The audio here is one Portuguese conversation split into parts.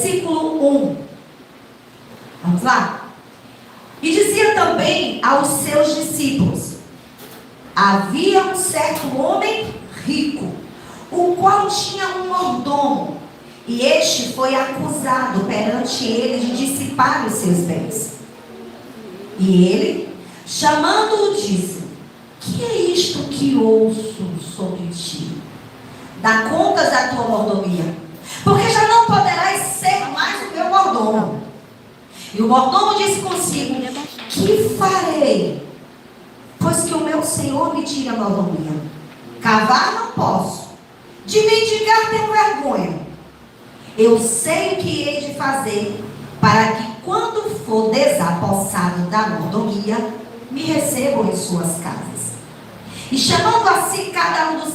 versículo 1. Vamos lá? E dizia também aos seus discípulos: havia um certo homem rico, o qual tinha um mordomo, e este foi acusado perante ele de dissipar os seus bens. E ele, chamando-o, disse: que é isto que ouço sobre ti? Dá contas da tua mordomia, porque já não poderás ser mais o meu mordomo. E o mordomo disse consigo: que farei, pois que o meu senhor me tira a mordomia? Cavar não posso, de mendigar tenho vergonha. Eu sei o que hei de fazer, para que quando for desapossado da mordomia, me recebam em suas casas. E chamando a si cada um dos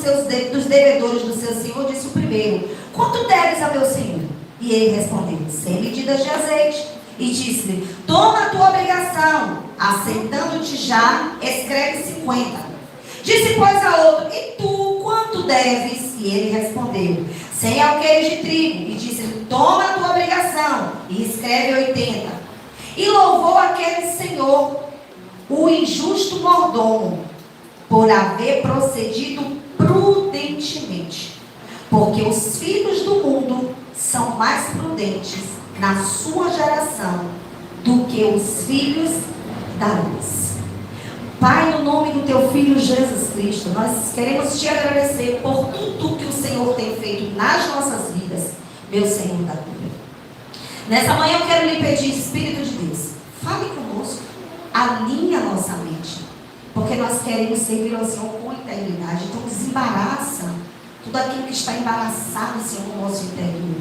devedores do seu senhor, disse o primeiro: quanto deves a meu senhor? E ele respondeu: 100 medidas de azeite. E disse-lhe: toma a tua obrigação, aceitando-te já, escreve 50. Disse, pois, a outro: e tu, quanto deves? E ele respondeu: 100 alqueires de trigo. E disse-lhe: toma a tua obrigação, e escreve 80. E louvou aquele senhor, o injusto mordomo, por haver procedido prudentemente. Porque os filhos do mundo são mais prudentes na sua geração do que os filhos da luz. Pai, no nome do teu Filho Jesus Cristo, nós queremos te agradecer por tudo que o Senhor tem feito nas nossas vidas, meu Senhor da cura. Nessa manhã eu quero lhe pedir, Espírito de Deus, fale conosco, alinhe a nossa mente, porque nós queremos servir ao Senhor com integridade. Então desembaraça tudo aquilo que está embaraçado, Senhor, no nosso interior.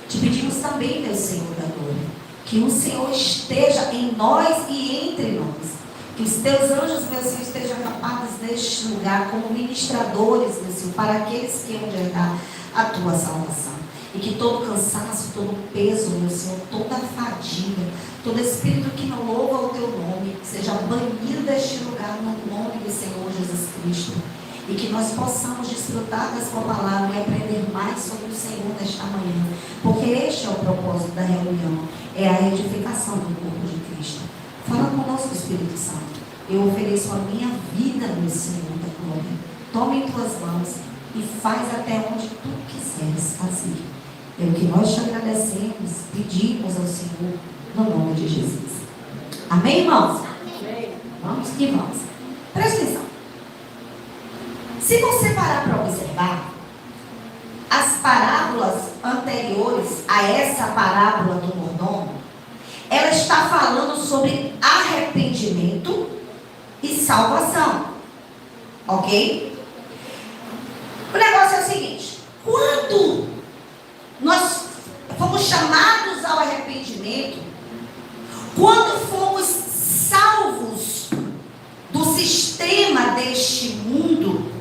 Te pedimos também, meu Senhor da glória, que o Senhor esteja em nós e entre nós. Que os teus anjos, meu Senhor, estejam acampados neste lugar como ministradores, meu Senhor, para aqueles que hão de herdar a tua salvação. E que todo cansaço, todo peso, meu Senhor, toda fadiga, todo espírito que não louva o teu nome, seja banido deste lugar no nome do Senhor Jesus Cristo. E que nós possamos desfrutar da sua palavra e aprender mais sobre o Senhor nesta manhã. Porque este é o propósito da reunião, é a edificação do corpo de Cristo. Fala conosco, Espírito Santo. Eu ofereço a minha vida, meu Senhor da glória. Tome em tuas mãos e faz até onde tu quiseres fazer. É o que nós te agradecemos, pedimos ao Senhor, no nome de Jesus. Amém, irmãos? Amém. Vamos que vamos. Presta atenção. Se você parar para observar, as parábolas anteriores a essa parábola do mordomo, ela está falando sobre arrependimento e salvação. Ok? O negócio é o seguinte: quando nós fomos chamados ao arrependimento, quando fomos salvos do sistema deste mundo,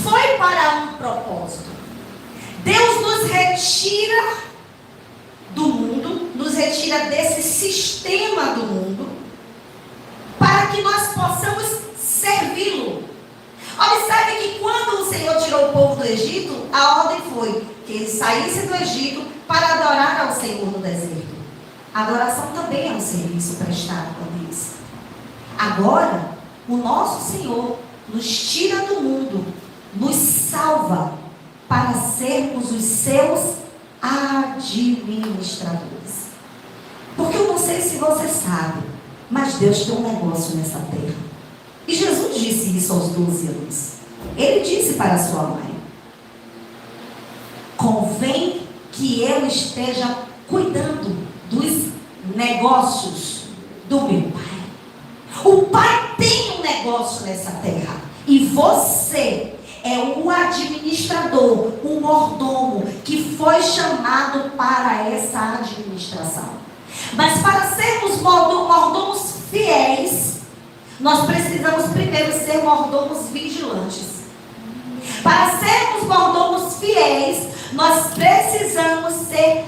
foi para um propósito. Deus nos retira do mundo, nos retira desse sistema do mundo, para que nós possamos servi-lo. Observe que quando o Senhor tirou o povo do Egito, a ordem foi que eles saíssem do Egito para adorar ao Senhor no deserto. A adoração também é um serviço prestado por Deus. Agora, o nosso Senhor nos tira do mundo, nos salva para sermos os seus administradores. Porque eu não sei se você sabe, mas Deus tem um negócio nessa terra. E Jesus disse isso aos 12 anos. Ele disse para sua mãe: convém que eu esteja cuidando dos negócios do meu Pai. O Pai tem um negócio nessa terra. E você é o administrador, o mordomo, que foi chamado para essa administração. Mas para sermos mordomos fiéis, nós precisamos primeiro ser mordomos vigilantes. Para sermos mordomos fiéis, nós precisamos ser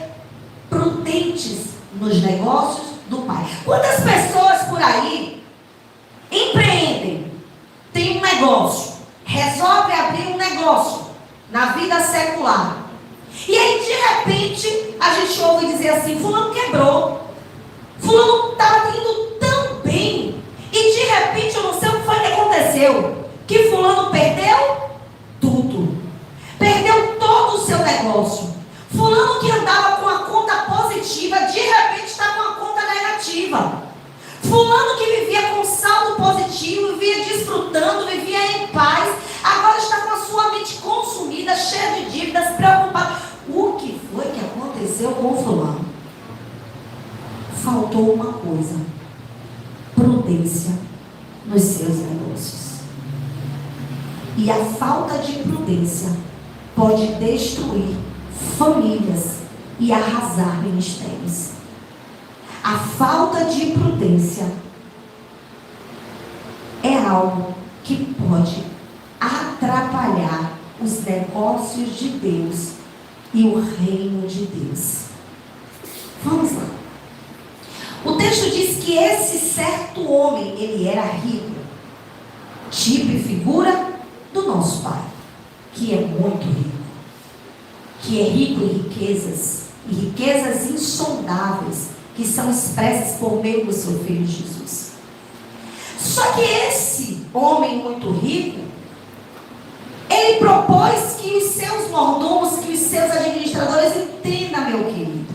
prudentes nos negócios do Pai. Quantas pessoas por aí empreendem, tem um negócio, resolve abrir um negócio na vida secular, E aí, de repente, a gente ouve dizer assim: fulano quebrou. Fulano estava indo tão bem. E de repente, eu não sei o que foi que aconteceu. Que fulano perdeu tudo. Perdeu todo o seu negócio. Fulano que andava com a conta positiva, de repente está com a conta negativa. Fulano que vivia com saldo positivo, vivia desfrutando, vivia em paz, agora está com a sua mente consumida, cheia de dívidas, preocupado. O que foi que aconteceu com o fulano? Faltou uma coisa: prudência nos seus negócios. E a falta de prudência pode destruir famílias e arrasar ministérios. A falta de prudência é algo que pode atrapalhar os negócios de Deus e o reino de Deus. Vamos lá. O texto diz que esse certo homem, ele era rico, tipo e figura do nosso Pai, que é muito rico, que é rico em riquezas, e riquezas insondáveis, que são expressas por meio do seu Filho Jesus. Só que esse homem muito rico, ele propôs que os seus mordomos, que os seus administradores entendam, meu querido,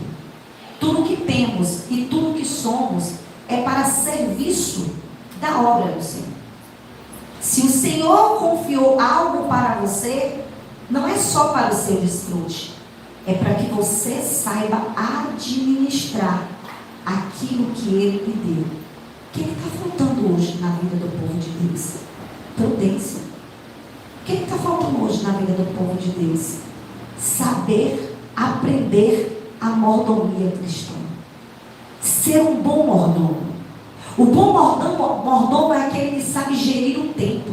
tudo que temos e tudo que somos é para serviço da obra do Senhor. Se o Senhor confiou algo para você, não é só para o seu desfrute, é para que você saiba administrar aquilo que Ele lhe deu. O que está faltando hoje na vida do povo de Deus? Prudência. O que está faltando hoje na vida do povo de Deus? Saber, aprender a mordomia cristã. Ser um bom mordomo. O bom mordomo é aquele que sabe gerir o tempo.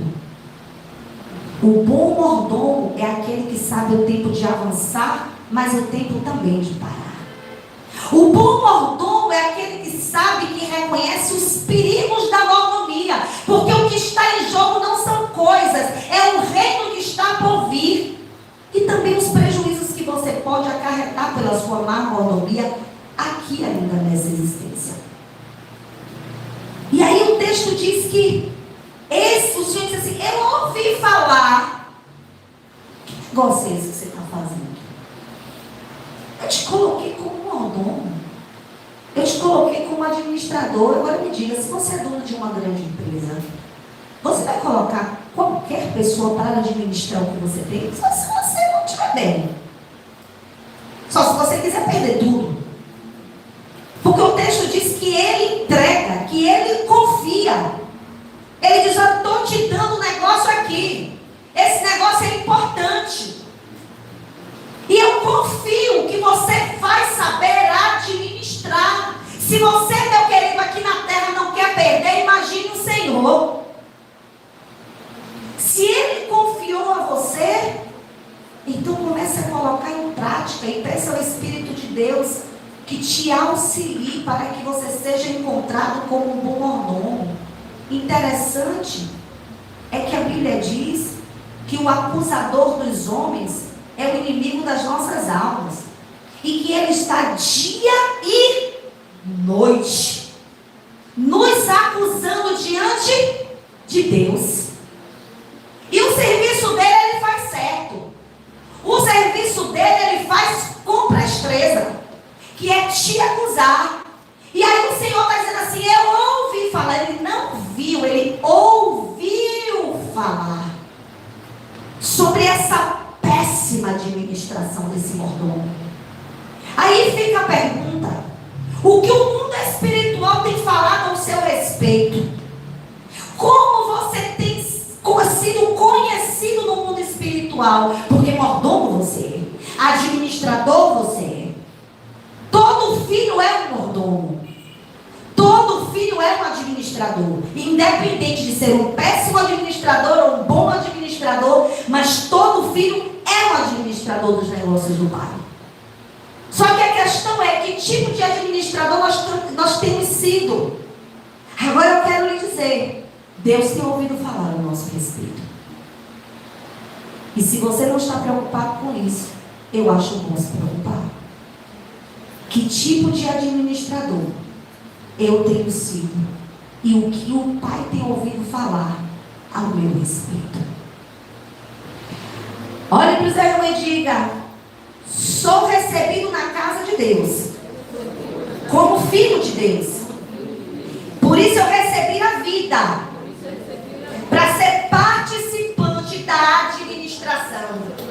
O bom mordomo é aquele que sabe o tempo de avançar, mas o tempo também de parar. O bom mordomo é aquele que sabe, que reconhece os perigos da mordomia, porque o que está em jogo não são coisas, é o reino que está por vir, e também os prejuízos que você pode acarretar pela sua má mordomia aqui ainda nessa existência. E aí o texto diz que o Senhor diz assim: eu ouvi falar. Que negócio é esse que você está fazendo? Eu te coloquei como mordomo, eu te coloquei como administrador. Agora me diga, se você é dono de uma grande empresa, você vai colocar qualquer pessoa para administrar o que você tem? Só se você não estiver bem, só se você quiser perder tudo. Porque o texto diz que ele entrega, que ele confia. Ele diz: eu estou te dando um negócio aqui, esse negócio é importante, e eu confio que você vai saber administrar. Se você, meu querido, aqui na terra não quer perder, imagine o Senhor. Se Ele confiou a você, então comece a colocar em prática e peça ao Espírito de Deus que te auxilie para que você seja encontrado como um bom mordomo. Interessante é que a Bíblia diz que o acusador dos homens é o inimigo das nossas almas, e que ele está dia e noite nos acusando diante de Deus. E o serviço dele, ele faz certo. O serviço dele, ele faz com presteza, que é te acusar. E aí o Senhor está dizendo assim: eu ouvi falar. Ele não viu, ele ouviu falar sobre essa péssima administração desse mordomo. Aí fica a pergunta: o que o mundo espiritual tem falado ao seu respeito? Como você tem sido conhecido no mundo espiritual? Porque mordomo você é, administrador você é. Todo filho é um mordomo, todo filho é um administrador, independente de ser um péssimo administrador ou um bom administrador, mas todo filho é um administrador dos negócios do pai. Só que a questão é: que tipo de administrador nós temos sido? Agora eu quero lhe dizer, Deus tem ouvido falar a nosso respeito. E se você não está preocupado com isso, eu acho bom se preocupar. Que tipo de administrador eu tenho sido? E o que o pai tem ouvido falar ao meu respeito? Olhe para o Zé e diga: sou recebido na casa de Deus, como filho de Deus. Por isso eu recebi a vida, para ser participante da administração.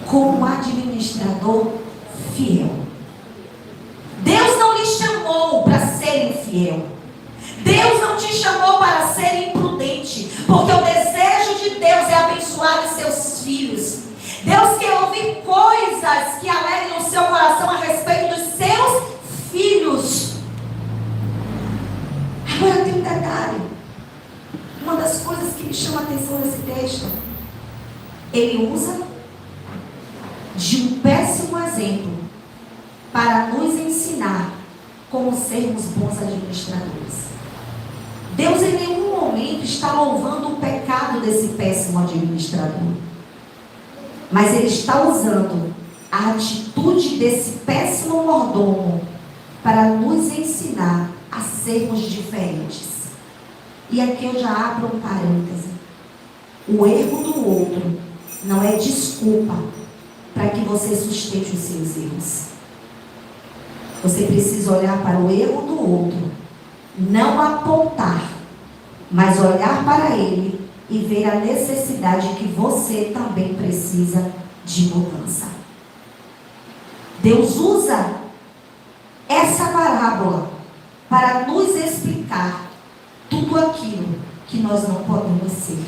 Como administrador fiel. Deus não lhe chamou para ser infiel. Deus não te chamou para ser imprudente. Porque o desejo de Deus é abençoar os seus filhos. Deus quer ouvir coisas que alegrem o seu coração a respeito dos seus filhos. Agora tem um detalhe. Uma das coisas que me chama a atenção nesse texto, ele usa de um péssimo exemplo para nos ensinar como sermos bons administradores. Deus em nenhum momento está louvando o pecado desse péssimo administrador, mas Ele está usando a atitude desse péssimo mordomo para nos ensinar a sermos diferentes. E aqui eu já abro um parêntese. O erro do outro não é desculpa para que você sustente os seus erros. Você precisa olhar para o erro do outro, não apontar, mas olhar para ele e ver a necessidade que você também precisa de mudança. Deus usa essa parábola para nos explicar tudo aquilo que nós não podemos ser,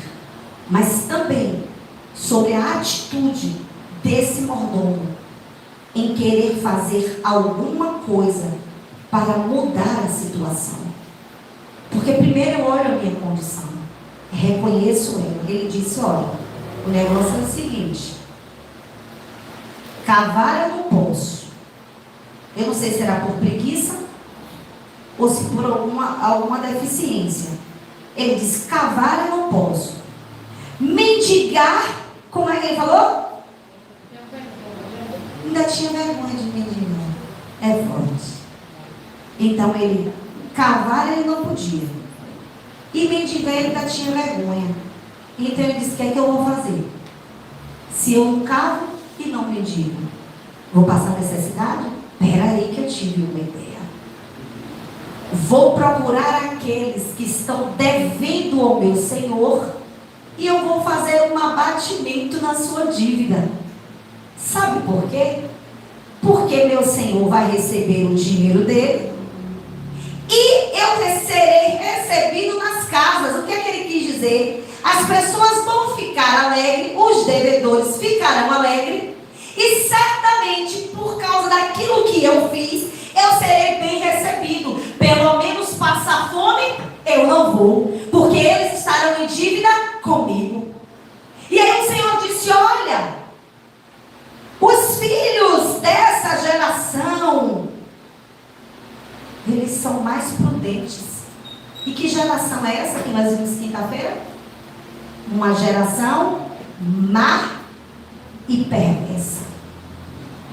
mas também sobre a atitude desse mordomo em querer fazer alguma coisa para mudar a situação. Porque primeiro eu olho a minha condição, reconheço ela. Ele disse: olha, o negócio é o seguinte, cavar eu não posso. Eu não sei se era por preguiça ou se por alguma deficiência. Ele disse: cavar eu não posso. Mendigar, como é que ele falou? Ainda tinha vergonha de mendigar. É forte. Então ele, cavar ele não podia. E mendigar ele ainda tinha vergonha. Então ele disse: o que é que eu vou fazer? Se eu não cavo e não mendigo, vou passar necessidade? Espera aí que eu tive uma ideia. Vou procurar aqueles que estão devendo ao meu Senhor e eu vou fazer um abatimento na sua dívida. Sabe por quê? Porque meu Senhor vai receber o dinheiro dele e eu serei recebido nas casas. O que é que ele quis dizer? As pessoas vão ficar alegres, os devedores ficarão alegres, e certamente por causa daquilo que eu fiz, eu serei bem recebido. Pelo menos passar fome eu não vou, porque eles estarão em dívida comigo. E aí o Senhor disse: olha, os filhos dessa geração, eles são mais prudentes. E que geração é essa que nós vimos quinta-feira? Uma geração má e perversa.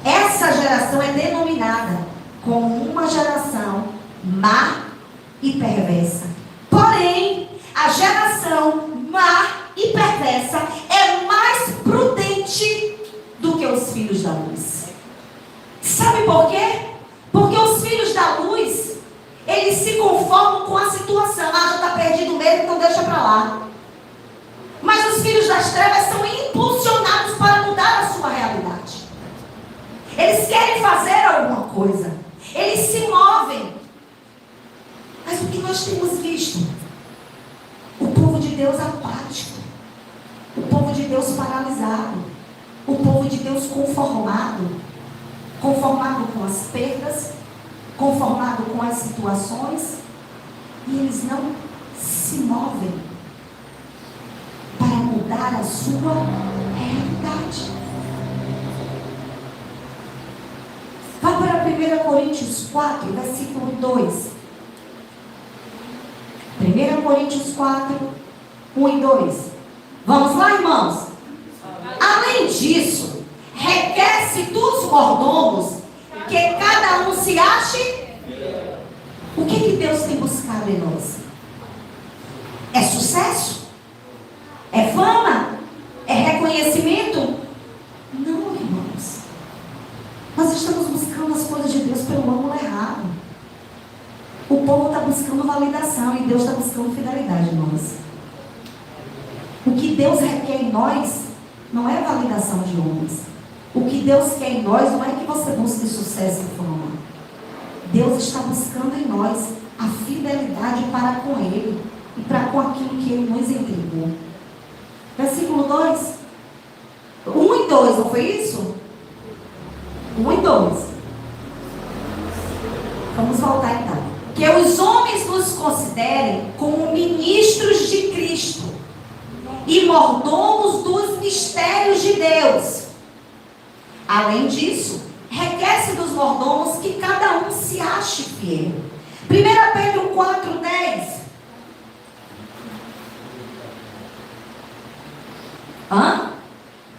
Essa geração é denominada como uma geração má e perversa. Porém, a geração má e perversa é mais prudente do que os filhos da luz. Sabe por quê? Porque os filhos da luz, eles se conformam com a situação. Ah, já está perdido mesmo, então deixa para lá. Mas os filhos das trevas são impulsionados para mudar a sua realidade. Eles querem fazer alguma coisa. Eles se movem. Mas o que nós temos visto? O povo de Deus apático. O povo de Deus paralisado. O povo de Deus conformado. Conformado com as perdas. Conformado com as situações. E eles não se movem para mudar a sua realidade. Vá para 1 Coríntios 4, versículo 2. 1 Coríntios 4, 1 e 2. Vamos lá, irmãos? Além Além disso, requer-se dos mordomos que cada um se ache. O que Deus tem buscado em nós? É sucesso? É fama? É reconhecimento? Não, irmãos. Nós estamos buscando as coisas de Deus pelo ângulo errado. O povo está buscando validação e Deus está buscando fidelidade em nós. O que Deus requer em nós não é validação de homens. O que Deus quer em nós não é que você busque sucesso e fama. Deus está buscando em nós a fidelidade para com Ele e para com aquilo que Ele nos entregou. Versículo 2. 1 e 2, não foi isso? 1 e 2. Vamos voltar então. Que os homens nos considerem como ministros de Cristo e mordomos dos mistérios de Deus. Além disso, requer-se dos mordomos que cada um se ache fiel. 1 Pedro 4,10.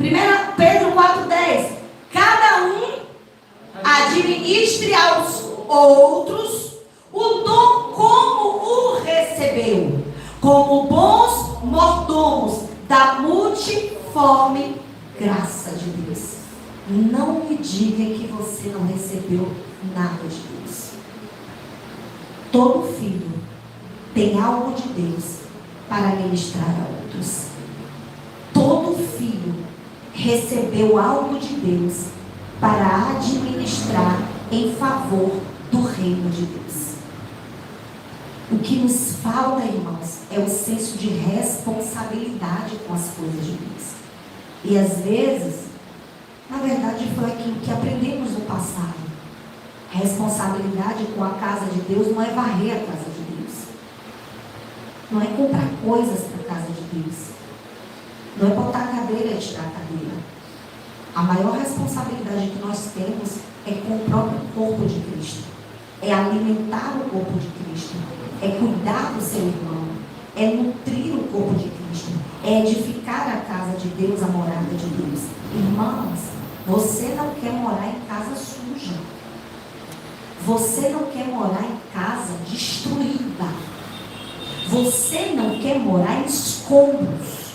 1 Pedro 4,10. Cada um administre aos outros o dom como o recebeu, como bons mordomos da multiforme graça de Deus. Não me diga que você não recebeu nada de Deus. Todo filho tem algo de Deus para ministrar a outros. Todo filho recebeu algo de Deus para administrar em favor do reino de Deus. O que nos falta, irmãos, é o senso de responsabilidade com as coisas de Deus. E às vezes, na verdade, foi aquilo que aprendemos no passado. Responsabilidade com a casa de Deus não é varrer a casa de Deus. Não é comprar coisas para a casa de Deus. Não é botar a cadeira e tirar a cadeira. A maior responsabilidade que nós temos é com o próprio corpo de Cristo. É alimentar o corpo de Cristo. É cuidar do seu irmão. É nutrir o corpo de Cristo. É edificar a casa de Deus, a morada de Deus. Irmãos, você não quer morar em casa suja. Você não quer morar em casa destruída. Você não quer morar em escombros.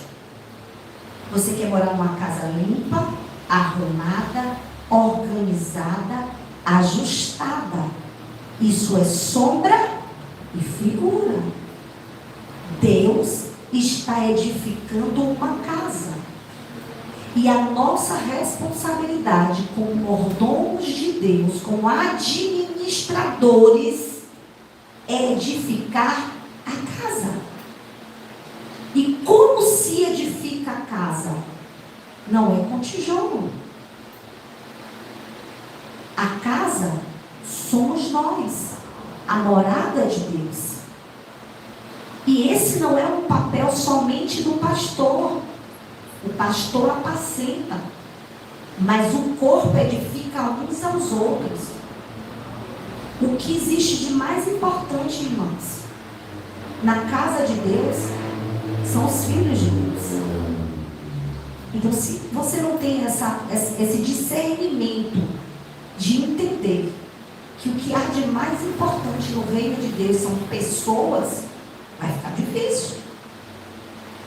Você quer morar numa casa limpa, arrumada, organizada, ajustada. Isso é sombra e figura. Deus está edificando uma casa. E a nossa responsabilidade como mordomos de Deus, como administradores, é edificar a casa. E como se edifica a casa? Não é com tijolo. A casa somos nós, a morada de Deus. E esse não é um papel somente do pastor. O pastor apacenta, mas o corpo edifica uns aos outros. O que existe de mais importante, irmãos, na casa de Deus, são os filhos de Deus. Então, se você não tem esse discernimento de entender que o que há de mais importante no reino de Deus são pessoas, vai ficar difícil.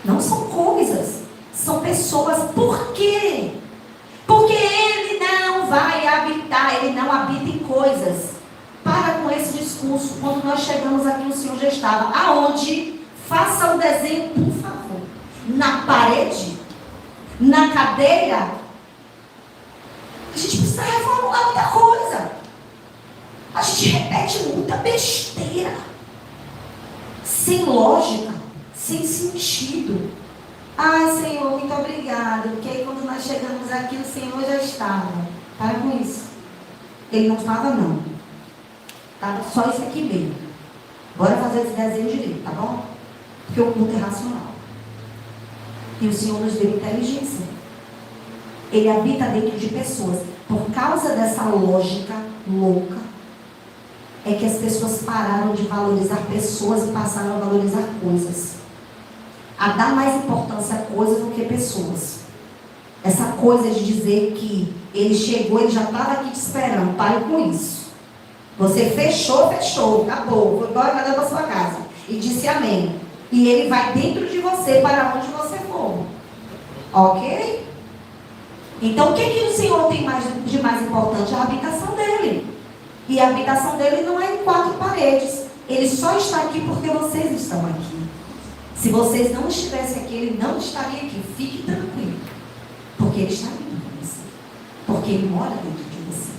Não são coisas, são pessoas. Por quê? Porque Ele não vai habitar, Ele não habita em coisas. Para com esse discurso. Quando nós chegamos aqui, o Senhor já estava. Aonde? Faça o desenho, por favor. Na parede? Na cadeira? A gente precisa reformular muita coisa. A gente repete muita besteira. Sem lógica, sem sentido. Ai, Senhor, muito obrigado. Porque aí quando nós chegamos aqui, o Senhor já estava. Para com isso. Ele não estava, não. Estava só isso aqui mesmo. Bora fazer esse desenho direito, tá bom? Porque o culto é racional. E o Senhor nos deu inteligência. Ele habita dentro de pessoas. Por causa dessa lógica louca, é que as pessoas pararam de valorizar pessoas e passaram a valorizar coisas. A dar mais importância a coisas do que pessoas. Essa coisa de dizer que ele chegou, ele já estava aqui te esperando. Pare com isso. Você fechou, acabou. Foi embora, mandou para sua casa. E disse amém. E ele vai dentro de você para onde você for. Ok? Então, o que o Senhor tem de mais importante? A habitação dele. E a habitação dele não é em 4 paredes. Ele só está aqui porque vocês estão aqui. Se vocês não estivessem aqui, ele não estaria aqui. Fique tranquilo. Porque ele está dentro de você. Porque ele mora dentro de você.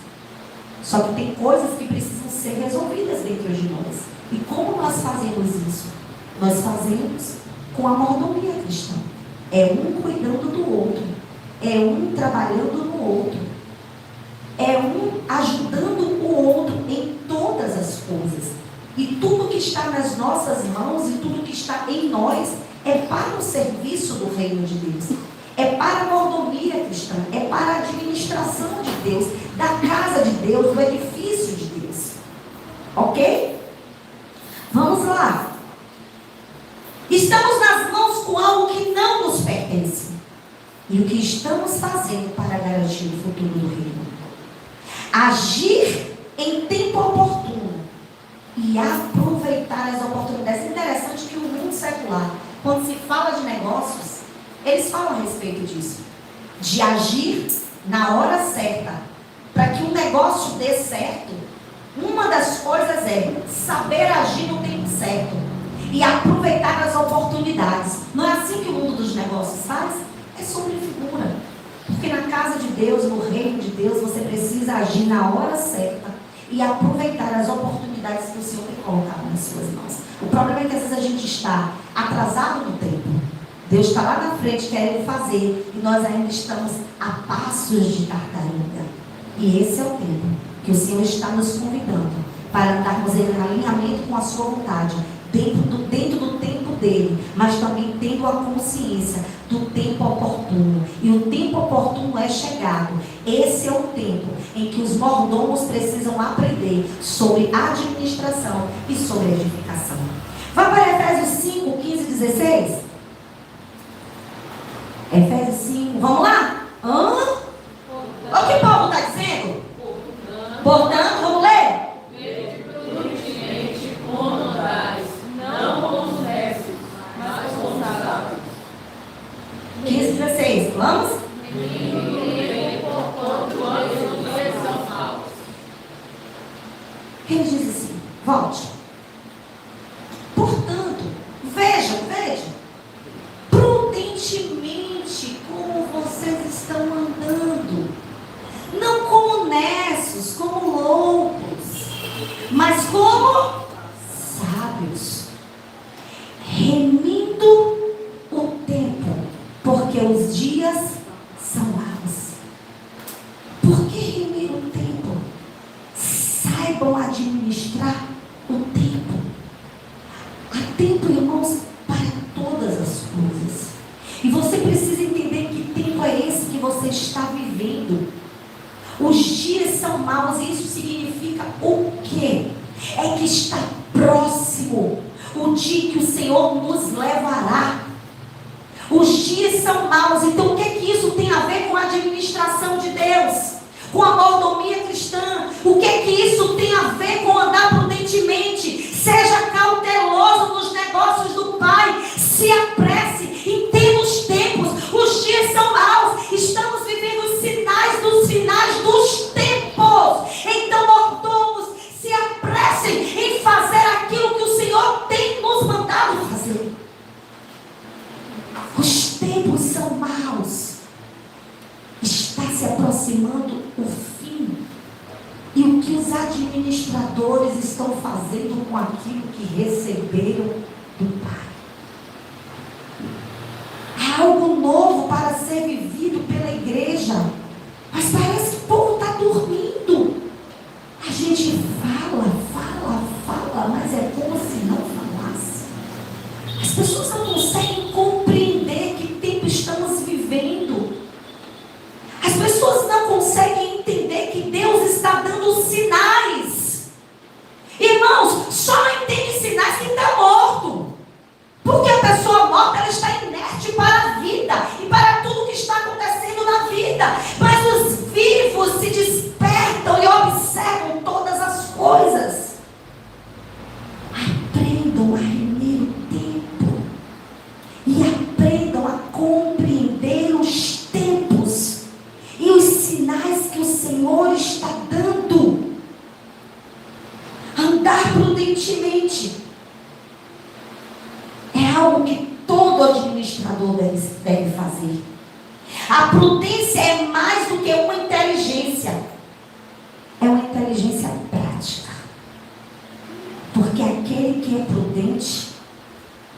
Só que tem coisas que precisam ser resolvidas dentro de nós. E como nós fazemos isso? Nós fazemos com a mordomia cristã. É um cuidando do outro. É um trabalhando no outro. É um ajudando o outro em todas as coisas. E tudo que está nas nossas mãos e tudo que está em nós é para o serviço do reino de Deus. É para a mordomia cristã. É para a administração de Deus, da casa de Deus, do edifício de Deus. Ok? Vamos lá. Estamos nas mãos com algo que não nos pertence. E o que estamos fazendo para garantir o futuro do reino? Agir em tempo oportuno e aproveitar as oportunidades. É interessante que o mundo secular, quando se fala de negócios, eles falam a respeito disso. De agir na hora certa. Para que um negócio dê certo, uma das coisas é saber agir no tempo certo. E aproveitar as oportunidades. Não é assim que o mundo dos negócios faz? É sobre figura. Porque na casa de Deus, no reino de Deus, você precisa agir na hora certa e aproveitar as oportunidades que o Senhor tem colocado nas suas mãos. O problema é que às vezes a gente está atrasado no tempo. Deus está lá na frente querendo fazer e nós ainda estamos a passos de tartaruga. E esse é o tempo que o Senhor está nos convidando para andarmos em alinhamento com a sua vontade, dentro do tempo dele, mas também tendo a consciência do tempo oportuno. E o tempo oportuno é chegado. Esse é o tempo em que os mordomos precisam aprender sobre administração e sobre edificação. Vai para Efésios 5, 15 e 16? Efésios 5, vamos lá? Olha o que Paulo está dizendo. Portanto, vamos ler? 15, 16, vamos? Ele diz assim, volte. Portanto, veja, prudentemente como vocês estão andando, não como necios, como loucos, mas como sábios, remindo o tempo, porque os dias são maus. Por que remir o tempo? Saibam administrar o tempo. Há tempo, irmãos, para todas as coisas. E você precisa entender que tempo é esse que você está vivendo. Os dias são maus e isso significa o quê? É que está próximo o dia que o Senhor nos levará. Os dias são maus, então o que isso tem a ver com a administração de Deus? Com a mordomia cristã? O que isso tem a ver com andar prudentemente? Seja cauteloso nos negócios do Pai, se apresse, entenda os tempos, os dias são maus, estamos vivendo os sinais dos finais dos tempos. Então, mordomos, se apressem em fazer aquilo que o Senhor tem nos mandado fazer. Os tempos são maus. Está se aproximando o fim. E o que os administradores estão fazendo com aquilo que receberam do Pai? Há algo novo para ser vivido pela igreja. Mas parece que o povo está dormindo. A gente fala, mas é como se não falasse. As pessoas não conseguem compreender que tempo estamos vivendo. As pessoas não conseguem entender que Deus está dando sinais. Irmãos, só não entende sinais quem está morto. Porque a pessoa morta, ela está inerte para a vida e para tudo que está acontecendo na prudentemente. É algo que todo administrador deve fazer. A prudência é mais do que uma inteligência. É uma inteligência prática. Porque aquele que é prudente,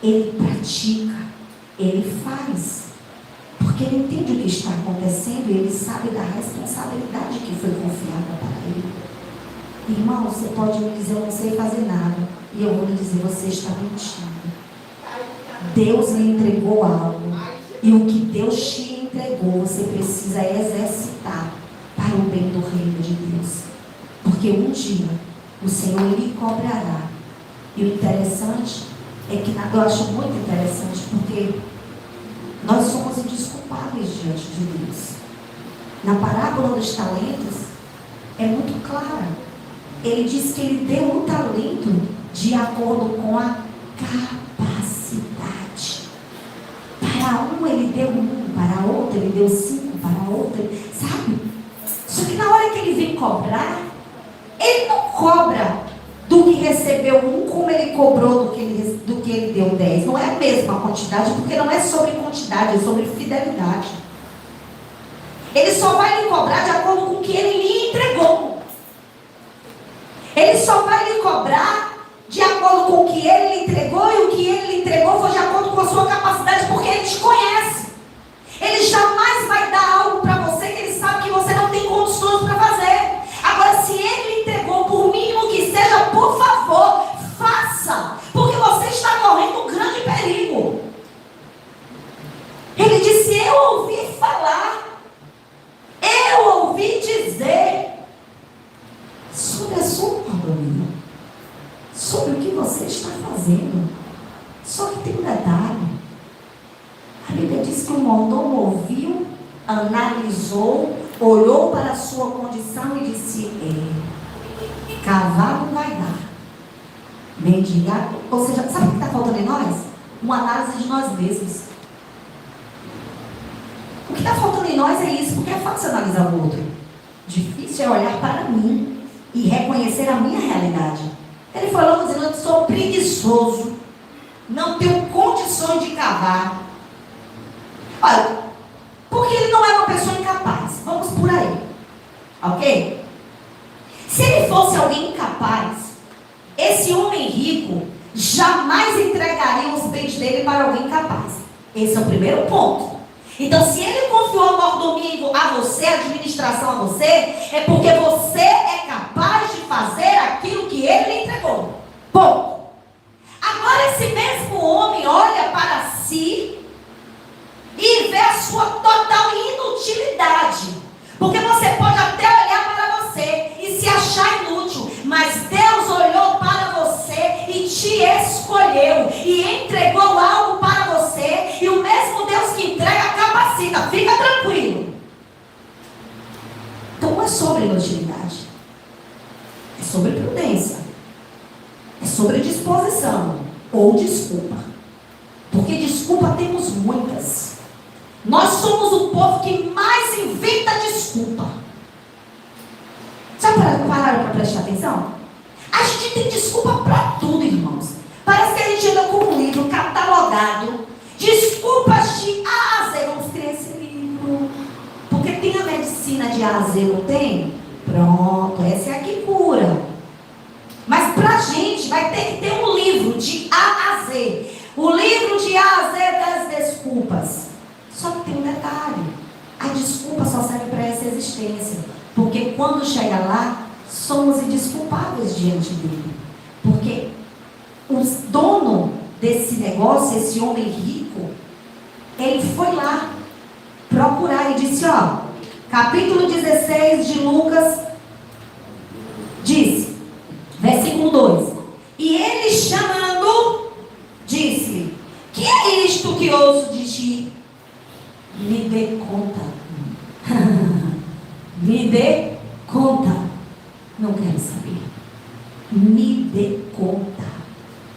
ele pratica, ele faz. Porque ele entende o que está acontecendo e ele sabe da responsabilidade que foi confiada para ele. Irmão, você pode me dizer, eu não sei fazer nada. E eu vou lhe dizer, você está mentindo. Deus lhe entregou algo. E o que Deus te entregou, você precisa exercitar para o bem do reino de Deus. Porque um dia o Senhor lhe cobrará. E o interessante é que, eu acho muito interessante, porque nós somos indesculpáveis diante de Deus. Na parábola dos talentos, é muito clara. Ele diz que ele deu um talento de acordo com a capacidade. Para um ele deu 1, para outro ele deu 5, para outro, sabe? Só que na hora que ele vem cobrar, ele não cobra do que recebeu 1 como ele cobrou do que ele deu 10. Não é a mesma quantidade, porque não é sobre quantidade, é sobre fidelidade. Ele só vai lhe cobrar de acordo com o que ele lhe entregou. Ele só vai lhe cobrar de acordo com o que ele lhe entregou, e o que ele lhe entregou foi de acordo com a sua capacidade, porque ele te conhece. Ele jamais vai dar algo para você que ele sabe que você não tem condições para fazer. Agora, se ele lhe entregou, por mínimo que seja, por favor, faça, porque você está correndo um grande perigo. Ele disse, eu ouvi falar, eu ouvi dizer sobre a sua mordomia, sobre o que você está fazendo. Só que tem um detalhe. A Bíblia diz que o mordomo ouviu, analisou, olhou para a sua condição e disse, cavalo vai dar, mendigar. Ou seja, sabe o que está faltando em nós? Uma análise de nós mesmos. O que está faltando em nós é isso, porque é fácil analisar o outro. Difícil é olhar para mim e reconhecer a minha realidade. Ele falou dizendo, eu sou preguiçoso, não tenho condições de cavar. Olha, porque ele não é uma pessoa incapaz. Vamos por aí, ok? Se ele fosse alguém incapaz, esse homem rico jamais entregaria os bens dele para alguém incapaz. Esse é o primeiro ponto. Então, se ele confiou a mordomia a você, a administração a você, é porque você é capaz de fazer aquilo que ele lhe entregou. Ponto. Agora, esse mesmo homem olha para si e vê a sua total inutilidade. Porque você pode até olhar para você e se achar inútil, mas Deus olhou para você e te escolheu e entregou algo para você, e o mesmo Deus que entrega capacita. Fica tranquilo. Então não é sobre inutilidade, é sobre prudência, é sobre disposição ou desculpa. Porque desculpa temos muitas. Nós somos o povo que mais inventa desculpa. Já pararam para prestar atenção? A gente tem desculpa para tudo, irmãos. Parece que a gente anda com um livro catalogado. Desculpas de A a Z. Vamos ter esse livro. Porque tem a medicina de A a Z, não tem? Pronto, essa é a que cura. Mas pra gente vai ter que ter um livro de A a Z. O livro de A a Z das desculpas. Só que tem um detalhe. A desculpa só serve para essa existência. Porque quando chega lá, somos indesculpáveis diante dele. Porque o dono desse negócio, esse homem rico, ele foi lá procurar e disse, ó, capítulo 16 de Lucas, diz, versículo 2. E ele chamando, disse-lhe, que é isto que ouço de ti? Me dê conta. Me dê conta. Não quero saber. Me dê conta.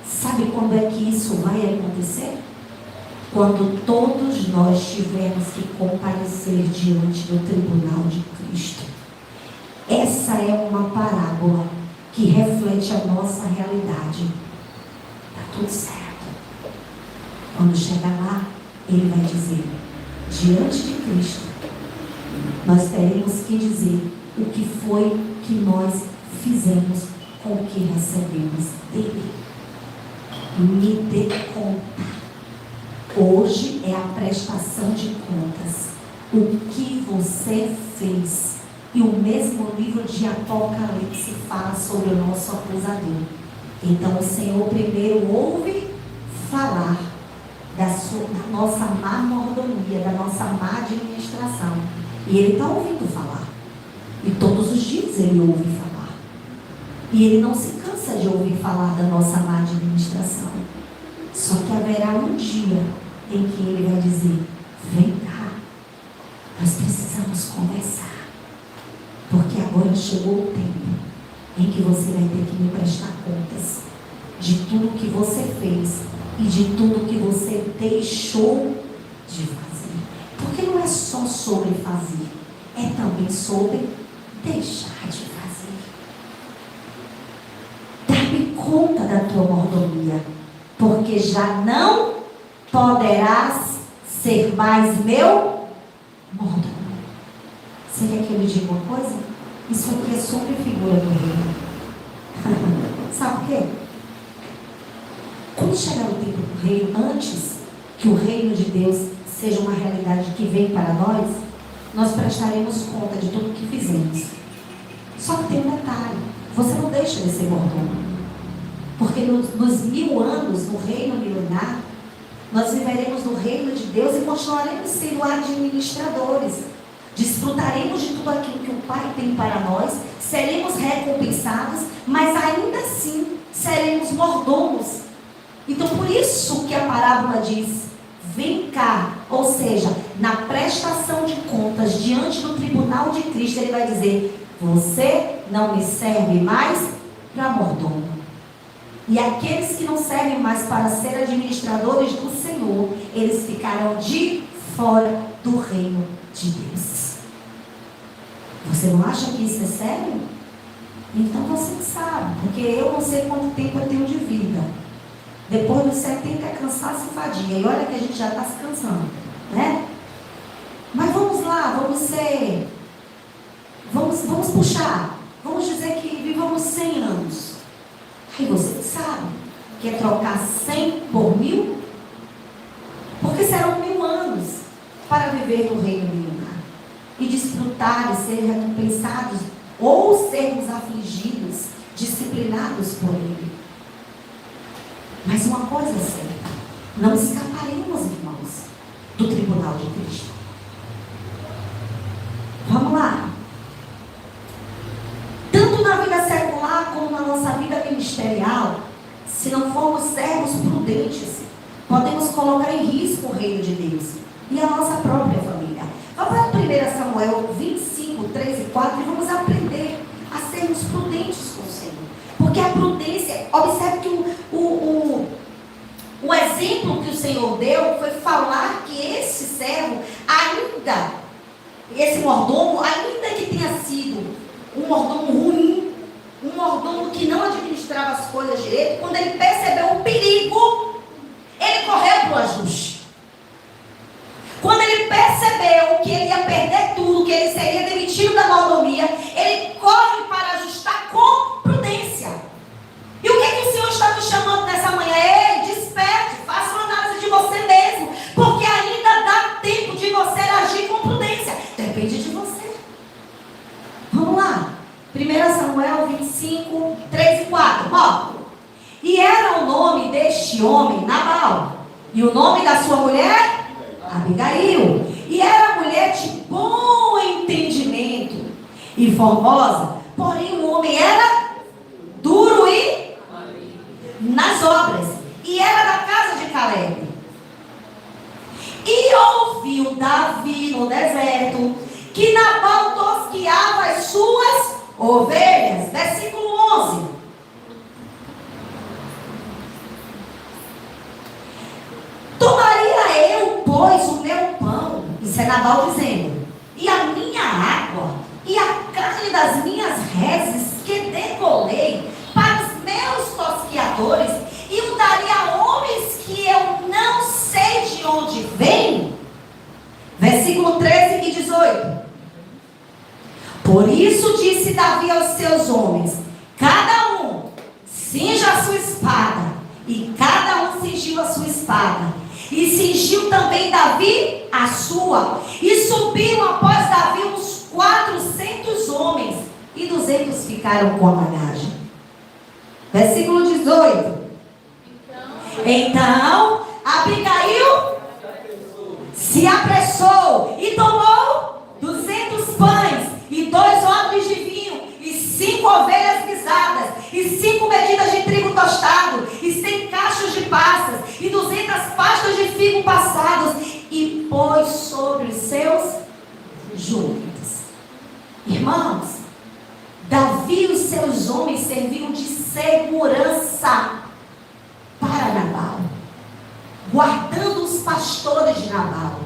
Sabe quando é que isso vai acontecer? Quando todos nós tivermos que comparecer diante do tribunal de Cristo. Essa é uma parábola que que reflete a nossa realidade. Está tudo certo. Quando chegar lá, ele vai dizer, diante de Cristo, nós teremos que dizer o que foi que nós fizemos com o que recebemos dele. Me dê conta. Hoje é a prestação de contas. O que você fez. E o mesmo livro de Apocalipse fala sobre o nosso acusador. Então o Senhor primeiro ouve falar da nossa má mordomia, da nossa má administração. E ele está ouvindo falar. E todos os dias ele ouve falar. E ele não se cansa de ouvir falar da nossa má administração. Só que haverá um dia em que ele vai dizer, vem cá, nós precisamos conversar. Porque agora chegou o tempo em que você vai ter que me prestar contas de tudo que você fez e de tudo que você deixou de fazer. Porque não é só sobre fazer, é também sobre deixar de fazer. Dá-me conta da tua mordomia, porque já não poderás ser mais meu mordomo. Você quer que eu lhe diga uma coisa? Isso aqui é sobre figura do reino. Sabe por quê? Quando chegar o tempo do reino, antes que o reino de Deus seja uma realidade que vem para nós prestaremos conta de tudo que fizemos. Só que tem um detalhe, você não deixa de ser mordomo. Porque nos 1000 anos, no reino milenar, nós viveremos no reino de Deus e continuaremos sendo administradores. Desfrutaremos de tudo aquilo que o Pai tem para nós, seremos recompensados, mas ainda assim seremos mordomos. Então por isso que a parábola diz, vem cá, ou seja, na prestação de contas diante do tribunal de Cristo, ele vai dizer, você não me serve mais para mordomo. E aqueles que não servem mais para ser administradores do Senhor, eles ficarão de fora do reino de Deus. Você não acha que isso é sério? Então você sabe, porque eu não sei quanto tempo eu tenho de vida. Depois dos 70 é cansaço e fadiga. E olha que a gente já está se cansando, né? Mas vamos lá, vamos puxar. Vamos dizer que vivamos 100 anos. Aí você sabe, quer trocar 100 por 1000? Porque serão 1000 anos para viver no reino milenar. E desfrutar e ser recompensados, ou sermos afligidos, disciplinados por ele. Mas uma coisa é certa, não escaparemos, irmãos, do tribunal de Cristo. Vamos lá. Tanto na vida secular como na nossa vida ministerial, se não formos servos prudentes, podemos colocar em risco o reino de Deus e a nossa própria família. Vamos para 1 Samuel 25, 3 e 4 e vamos aprender a sermos prudentes com o Senhor. Porque a prudência, observe que o exemplo que o Senhor deu foi falar que esse servo ainda, esse mordomo, ainda que tenha sido um mordomo ruim, um mordomo que não administrava as coisas direito, quando ele percebeu o perigo, ele correu para o ajuste. Quando ele percebeu que ele ia perder tudo, que ele seria demitido da mordomia, ele corre para ajustar com prudência. E o que é que o Senhor está nos chamando nessa manhã? Ei, desperte, faça uma análise de você mesmo, porque ainda dá tempo de você agir com prudência. Depende de você. Vamos lá. 1 Samuel 25, 3 e 4. Ó. E era o nome deste homem Nabal, e o nome da sua mulher Abigail. E era mulher de bom entendimento e formosa, porém o homem era duro e nas obras, e era da casa de Caleb. E ouviu Davi no deserto que Nabal tosquiava as suas ovelhas. Versículo 11. Tomaria eu, pois, o meu pão, isso é Nabal dizendo, e a minha água, e a carne das minhas reses que degolei, Por isso disse Davi aos seus homens: cada um cinja a sua espada. E cada um cingiu a sua espada. E cingiu também Davi a sua. E subiram após Davi uns 400 homens. E 200 ficaram com a bagagem. Versículo 18. Então Abigail se apressou e tomou 200 pães e 2 odres de vinho e 5 ovelhas guisadas e 5 medidas de trigo tostado e 100 cachos de passas e 200 pastas de figo passados e pôs sobre os seus jumentos. Irmãos, Davi e os seus homens serviram de segurança para Nabal, guardando os pastores de Nabal,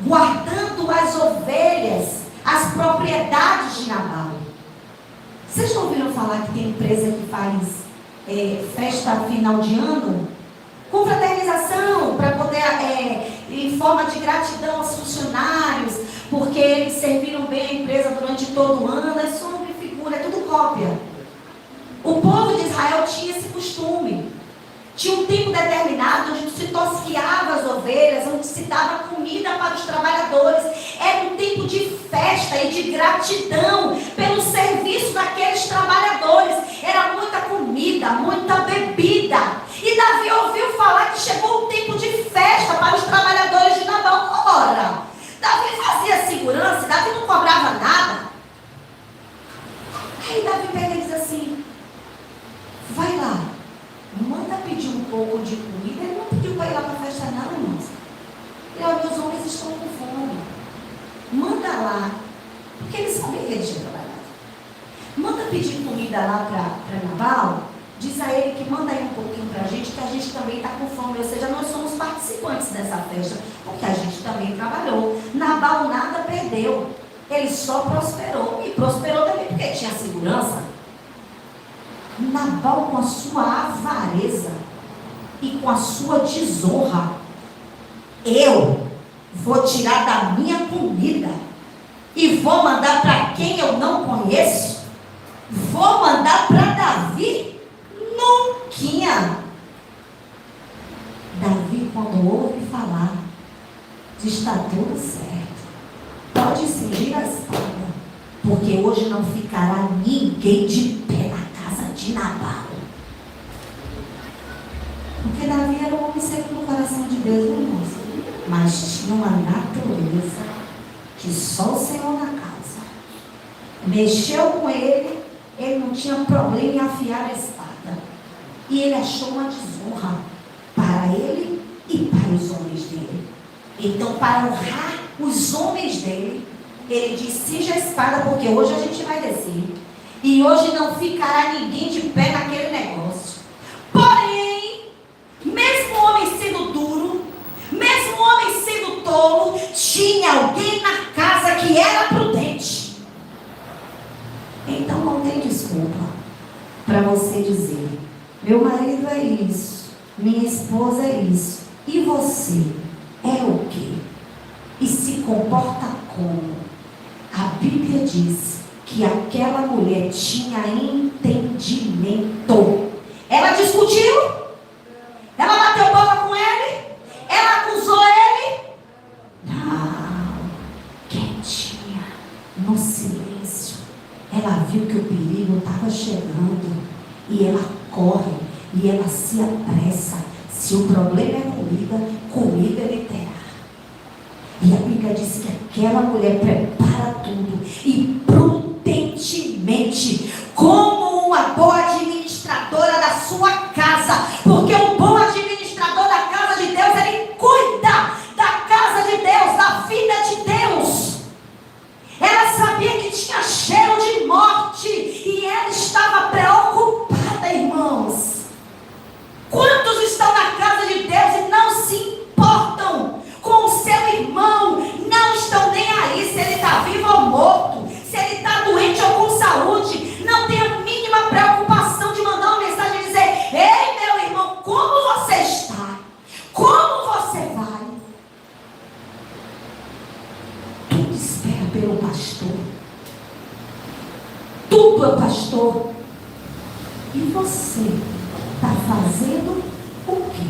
guardando as ovelhas, as propriedades de Nabal. Vocês não ouviram falar que tem empresa que faz festa final de ano? Confraternização, para poder, em forma de gratidão aos funcionários, porque eles serviram bem a empresa durante todo o ano. É só uma figura, é tudo cópia. O povo de Israel tinha esse costume. Tinha um tempo determinado onde se tosquiava as ovelhas, onde se dava comida para os trabalhadores. Era um tempo de festa e de gratidão pelo serviço daqueles trabalhadores. Era muita comida, muita bebida. E Davi ouviu falar que chegou um tempo de festa para os trabalhadores de Nabal. Ora, Davi fazia segurança, Davi não cobrava nada. Aí Davi pega e diz assim: vai lá, manda pedir um pouco de comida. Ele não pediu para ir lá para a festa não, irmãos. Ele: olha, meus homens estão com fome. Manda lá, porque eles sabiam que eles tinham trabalhado. Manda pedir comida lá para Nabal. Diz a ele que manda aí um pouquinho para a gente, que a gente também está com fome. Ou seja, nós somos participantes dessa festa, porque a gente também trabalhou. Nabal nada perdeu, ele só prosperou. E prosperou também porque tinha segurança. Nabal, com a sua avareza e com a sua desonra: eu vou tirar da minha comida e vou mandar para quem eu não conheço? Vou mandar para Davi? Nunca. Davi, quando ouve falar, diz: está tudo certo, pode cingir a espada, porque hoje não ficará ninguém de pé na casa de Nabal. Porque Davi era um homem segundo o coração de Deus, irmãos, mas tinha uma natureza que só o Senhor na casa. Mexeu com ele, ele não tinha problema em afiar a espada. E ele achou uma desonra para ele e para os homens dele. Então, para honrar os homens dele, ele disse: cinja a espada, porque hoje a gente vai descer. E hoje não ficará ninguém de pé naquele negócio. Porém, mesmo o homem sendo duro, mesmo o homem sendo tolo, tinha alguém na casa que era prudente. Então não tem desculpa para você dizer: meu marido é isso, minha esposa é isso, e você é o quê? E se comporta como? A Bíblia diz que aquela mulher tinha entendimento. Ela discutiu? Ela bateu boca com ele? Ela acusou ele? Não. Quietinha, no silêncio, ela viu que o perigo estava chegando e ela corre e ela se apressa. Se o problema é comigo ele terá. E a Bíblia diz que aquela mulher prepara tudo e prudentemente, como uma boa administradora da sua casa, porque um bom administrador da casa de Deus, ele cuida da casa de Deus, da vida de Deus. Ela sabia que tinha cheiro de morte e ela estava preocupada, irmãos. Quantos estão na casa de Deus e não se importam com o seu irmão? Não estão nem aí se ele está vivo ou morto, se ele está doente ou com saúde. Não tem a mínima preocupação de mandar uma mensagem e dizer: ei, meu irmão, E você está fazendo o quê?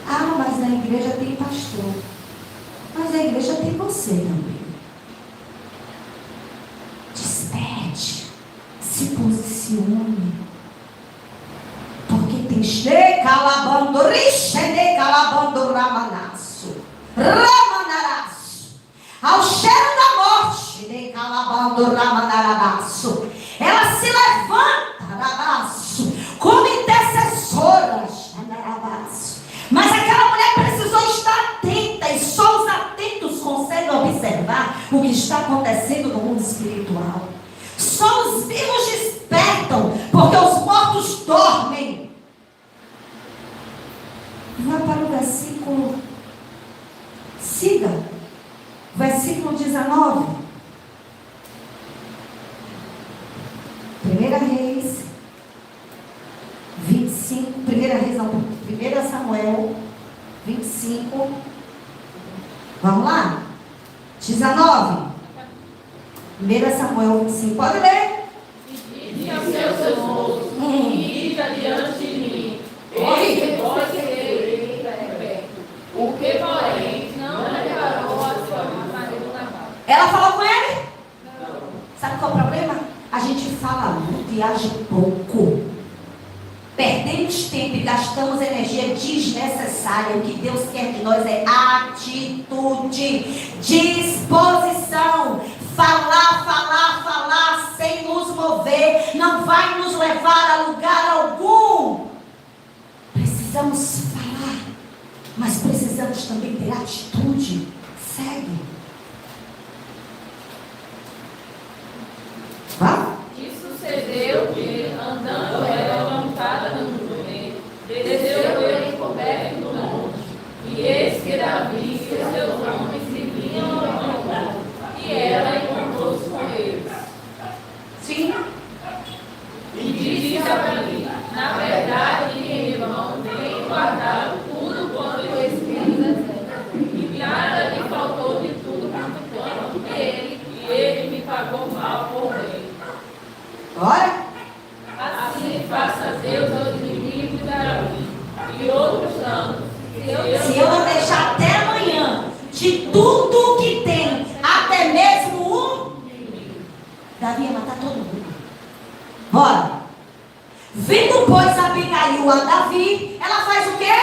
Ah, mas na igreja tem pastor. Mas a igreja tem você também. Desperte. Se posicione. Porque tem calabando, calabando, ramanaço. Ramanaraço. Ao cheiro da morte, calabando, ramanaraço. Ela se levanta, rabaço, como intercessora, rabaço. Mas aquela mulher precisou estar atenta, e só os atentos conseguem observar o que está acontecendo no mundo espiritual. Só os vivos despertam, porque os mortos dormem. Vá para o versículo, siga, versículo 19. 1 Reis 25, 1 Samuel 25, vamos lá? 19, 1 Samuel 25, pode ler? E disse aos seus moços, ide adiante de mim, eis que vós sereis perto. O que, porém, não preparou a sua marido Nabal. Ela falou com ele? Não. Sabe qual é o problema? A gente fala muito e age pouco. Perdemos tempo e gastamos energia desnecessária. O que Deus quer de nós é atitude, disposição. Falar, falar, falar sem nos mover não vai nos levar a lugar algum. Precisamos falar, mas precisamos também ter atitude. Segue. Vá. E sucedeu que, andando ela montada no jumento, desceu ele coberto do monte. E eis que Davi e seus homens se vinham ao encontro, e ela encontrou-se com eles. Sim. E disse a Davi: na verdade, meu irmão, tenho guardado tudo quanto eu escrevi no deserto, e nada lhe faltou de tudo quanto clamo ele, e ele me pagou mal por bem. Bora. Assim faça Deus aos inimigos de Davi e outros tantos. Se eu não deixar até amanhã, de tudo que tem, até mesmo um, Davi ia matar todo mundo. Bora. Vindo, pois, Abigail a Davi, ela faz o quê?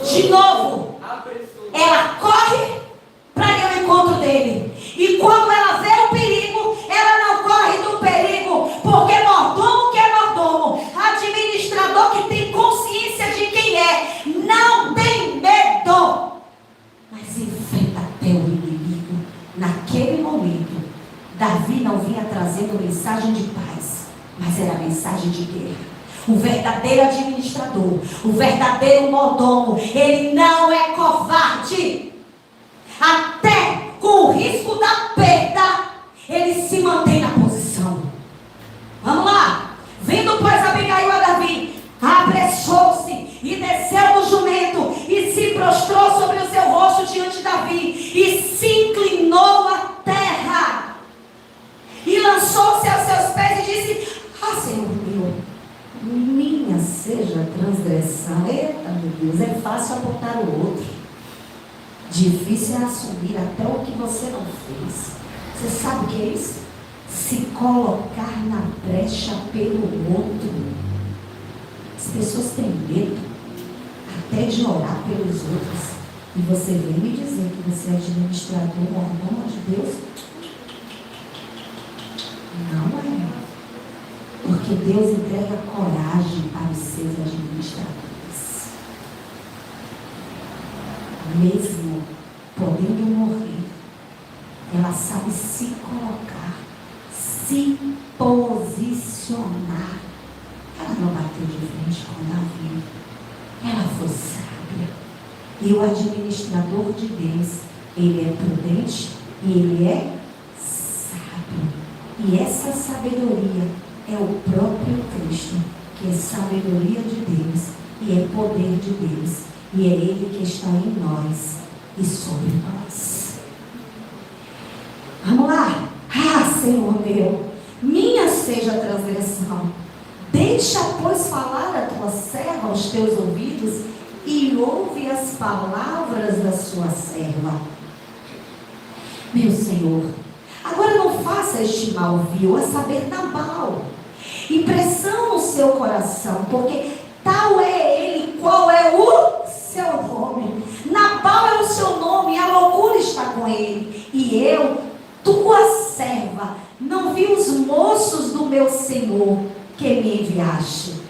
De novo. Ela corre para ir ao encontro dele. E quando ela vê o perigo, ela não corre do perigo, porque mordomo que é mordomo, administrador que tem consciência de quem é, não tem medo, mas enfrenta até o inimigo. Naquele momento, Davi não vinha trazendo mensagem de paz, mas era mensagem de guerra. O verdadeiro administrador, o verdadeiro mordomo, ele não é covarde. Até com o risco da perda, ele se mantém na posição. Vamos lá. Vindo, pois, Abigail a Davi, apressou-se e desceu do jumento e se prostrou sobre o seu rosto diante de Davi e se inclinou à terra e lançou-se aos seus pés e disse: ah, Senhor meu, minha seja a transgressão. Eita, meu Deus, é fácil apontar o outro. Difícil é assumir até o que você não fez. Você sabe o que é isso? Se colocar na brecha pelo outro. As pessoas têm medo até de orar pelos outros. E você vem me dizer que você é administrador, mordomo de Deus? Não é. Porque Deus entrega coragem para os seus administradores. Mesmo podendo morrer, ela sabe se colocar, se posicionar. Ela não bateu de frente com Davi. Ela foi sábia. E o administrador de Deus, ele é prudente e ele é sábio. E essa sabedoria é o próprio Cristo, que é sabedoria de Deus e é poder de Deus. E é Ele que está em nós e sobre nós. Vamos lá. Ah, Senhor meu, minha seja a transgressão. Deixa, pois, falar a tua serva aos teus ouvidos e ouve as palavras da sua serva. Meu Senhor, agora não faça este mal vil, a saber, Nabal, impressão no seu coração, porque tal é ele, qual é o seu nome. Nabal é o seu nome, a loucura está com ele. E eu, tua serva, não vi os moços do meu Senhor que me enviaste.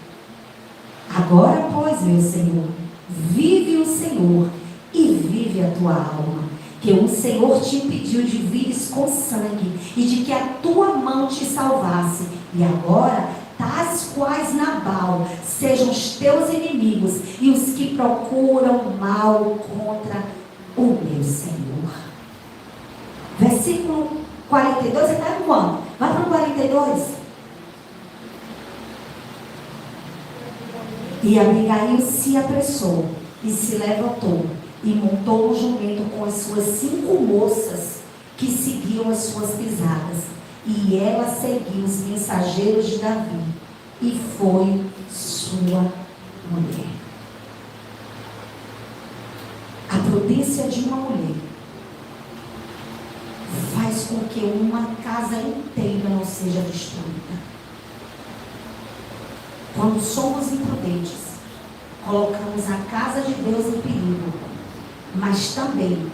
Agora, pois, meu Senhor, vive o Senhor e vive a tua alma, que o Senhor te impediu de vires com sangue e de que a tua mão te salvasse. E agora, tais quais Nabal sejam os teus inimigos e os que procuram mal contra o meu Senhor. Versículo 42, você está no quanto? Vai para o 42. E Abigail se apressou e se levantou e montou um jumento com as suas 5 moças que seguiam as suas pisadas. E ela seguiu os mensageiros de Davi e foi sua mulher. A prudência de uma mulher faz com que uma casa inteira não seja destruída. Quando somos imprudentes, colocamos a casa de Deus em perigo, mas também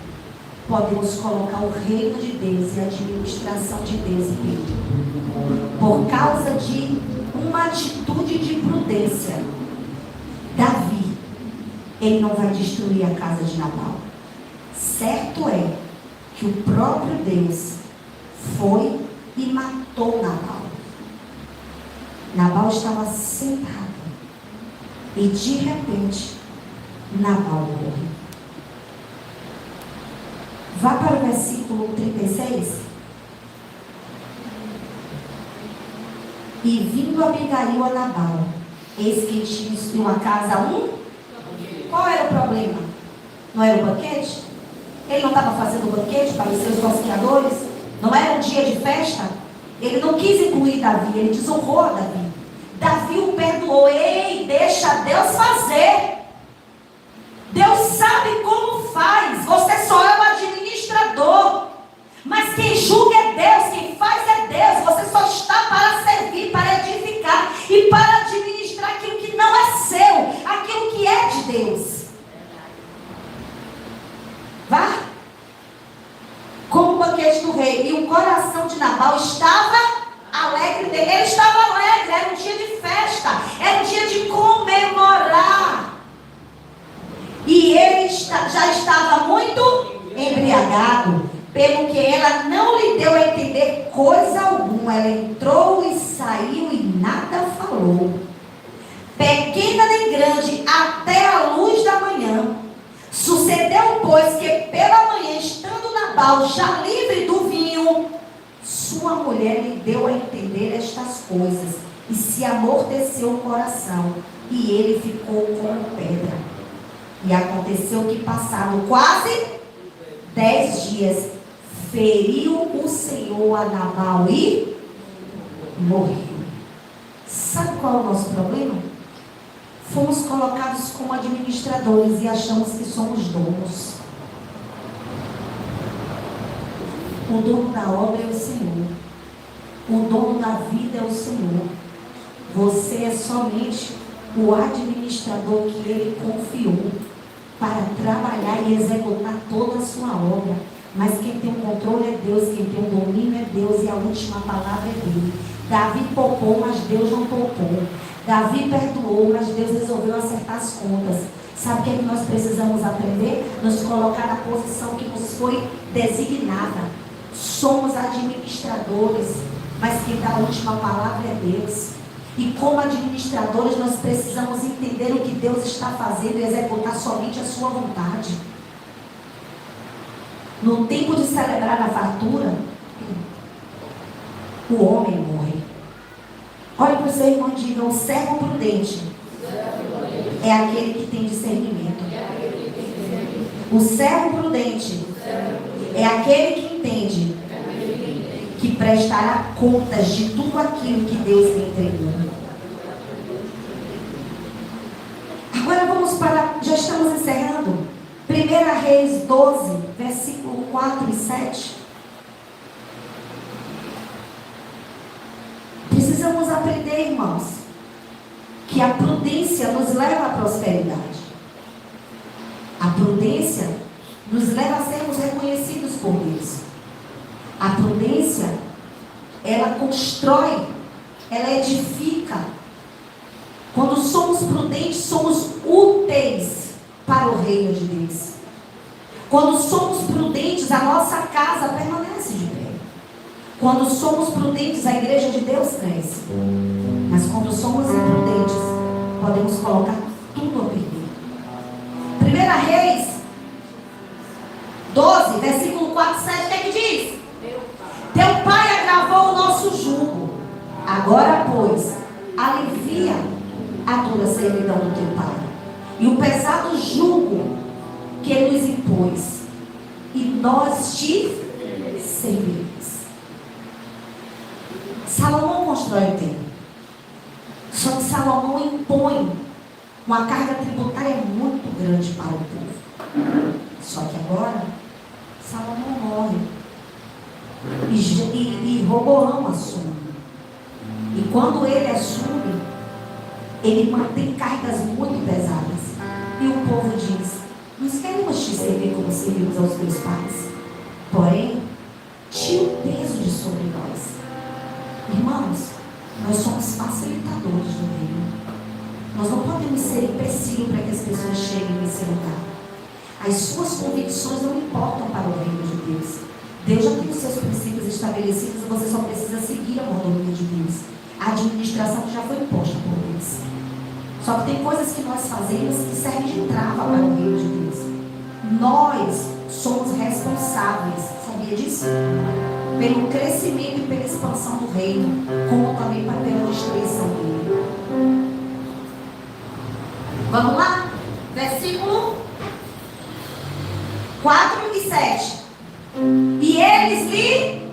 podemos colocar o reino de Deus e a administração de Deus em perigo. Por causa de uma atitude de prudência, Davi, ele não vai destruir a casa de Nabal. Certo é que o próprio Deus foi e matou Nabal. Nabal estava sentado e de repente Nabal morre. Vá para o versículo 36. E vindo Abigail a Nabal, eis que tinha uma casa Qual era o problema? Não era o banquete? Ele não estava fazendo o banquete para os seus conspiradores? Não era um dia de festa? Ele não quis incluir Davi, ele desonrou a Davi. Davi o perdoou. Ei, deixa Deus fazer. Deus sabe como faz. Você só é o administrador. Mas quem julga é Deus, quem faz é Deus. Você só está para servir, para edificar e para administrar aquilo que não é seu, aquilo que é de Deus. Vá. Como o banquete do rei. E o coração de Nabal estava alegre dele. Ele estava alegre, era um dia de festa, era um dia de comemorar. E ele já estava muito embriagado, pelo que ela não lhe deu a entender coisa alguma. Ela entrou e saiu e nada falou. Pequena nem grande, até a luz da manhã. Sucedeu, pois, que pela manhã, estando Nabal já livre do vinho, sua mulher lhe deu a entender estas coisas, e se amorteceu o coração, e ele ficou como pedra. E aconteceu que passaram quase 10 dias, feriu o Senhor a Nabal e morreu. Sabe qual é o nosso problema? Fomos colocados como administradores e achamos que somos donos. O dono da obra é o Senhor. O dono da vida é o Senhor. Você é somente o administrador que Ele confiou para trabalhar e executar toda a sua obra. Mas quem tem o controle é Deus, quem tem o domínio é Deus, e a última palavra é dele. Davi poupou, mas Deus não poupou. Davi perdoou, mas Deus resolveu acertar as contas. Sabe o que é que nós precisamos aprender? Nos colocar na posição que nos foi designada. Somos administradores, mas quem dá a última palavra é Deus. E como administradores nós precisamos entender o que Deus está fazendo e executar somente a sua vontade. No tempo de celebrar a fartura, o homem morre. Olhe para o seu irmão e diga: o servo prudente é aquele que tem discernimento. O servo prudente é aquele que entende que prestará contas de tudo aquilo que Deus lhe entregou. Agora vamos para, já estamos encerrando. 1 Reis 12, versículo 4 e 7. Precisamos aprender, irmãos, que a prudência nos leva à prosperidade. A prudência nos leva a sermos reconhecidos por Deus. A prudência, ela constrói, ela edifica. Quando somos prudentes, somos úteis para o reino de Deus. Quando somos prudentes, a nossa casa permanece de pé. Quando somos prudentes, a igreja de Deus cresce. Mas quando somos imprudentes, podemos colocar tudo a perder. 1 Reis 12, versículo 4 e 7, o que é que diz? Teu pai agravou o nosso jugo. Agora, pois, alivia a dura servidão do teu pai e o pesado jugo que ele nos impôs, e nós te serviremos. Salomão constrói o templo. Só que Salomão impõe uma carga tributária muito grande para o povo. Só que agora Salomão morre e Roboão assume. E quando ele assume, ele mantém cargas muito pesadas. E o povo diz: nós queremos te servir como servimos aos teus pais, porém tira o peso de sobre nós. Irmãos, nós somos facilitadores do reino. Nós não podemos ser empecilho para que as pessoas cheguem nesse lugar. As suas convicções não importam para o reino de Deus. Deus já tem os seus princípios estabelecidos e você só precisa seguir a mordomia de Deus. A administração já foi imposta por Deus. Só que tem coisas que nós fazemos que servem de trava para o reino de Deus. Nós somos responsáveis, sabia disso? Pelo crescimento e pela expansão do reino, como também pela destruição dele. Vamos lá? Versículo 4 e 7. E eles lhe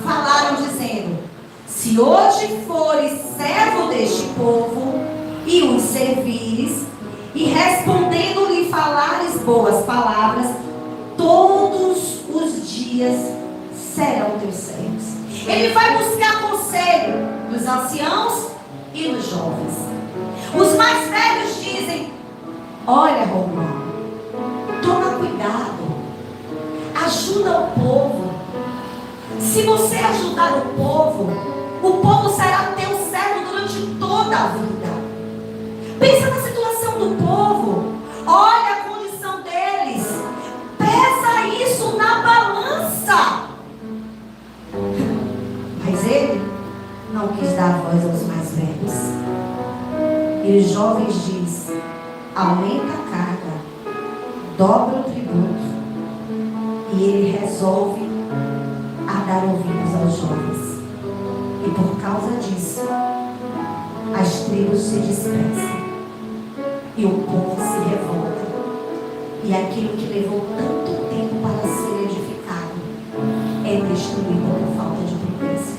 falaram dizendo: se hoje fores servo deste povo e os servires, e respondendo-lhe falares boas palavras, todos os dias serão teus servos. Ele vai buscar conselho dos anciãos e dos jovens. Os mais velhos dizem: olha, Romão, toma cuidado, ajuda o povo. Se você ajudar o povo será teu servo durante toda a vida. Pensa na situação do povo, olha a condição deles, pesa isso na balança. Mas ele não quis dar voz aos mais velhos. E os jovens diz: aumenta a carga, dobra o tributo. E ele resolve a dar ouvidos aos jovens. E por causa disso, as tribos se dispersam e o povo se revolta. E aquilo que levou tanto tempo para ser edificado é destruído por falta de prudência.